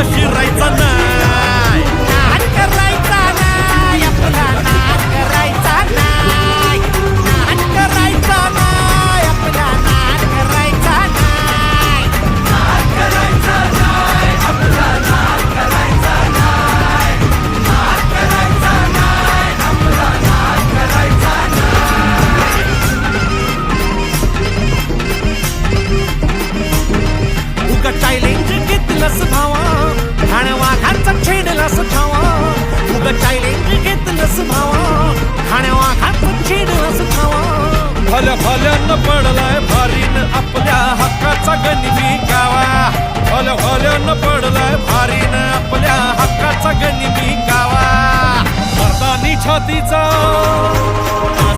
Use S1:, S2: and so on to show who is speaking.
S1: शिरायचा नाही, नाद करायचा नाही, आपला नाद करायचा नाही, नाद करायचा नाही, आपला नाद करायचा नाही, नाद करायचा नाही, आपला नाद करायचा नाही, नाद करायचा नाही, आपला नाद करायचा नाही. उगा चॅलेंज घेतलंस भावा, ठाण्या वाघांचा छेडलास ठावा, उगा चॅलेंज घेतलंस भावा, ठाण्या वाघांचा छेडलास ठावा. भल्या भल्यानं पडलाय भारीन आपल्या हक्काचा गनिमी गावा, भल्या भल्यानं पडलाय भारीन आपल्या हक्काचा गनिमी गावा. मर्दानी छातीचा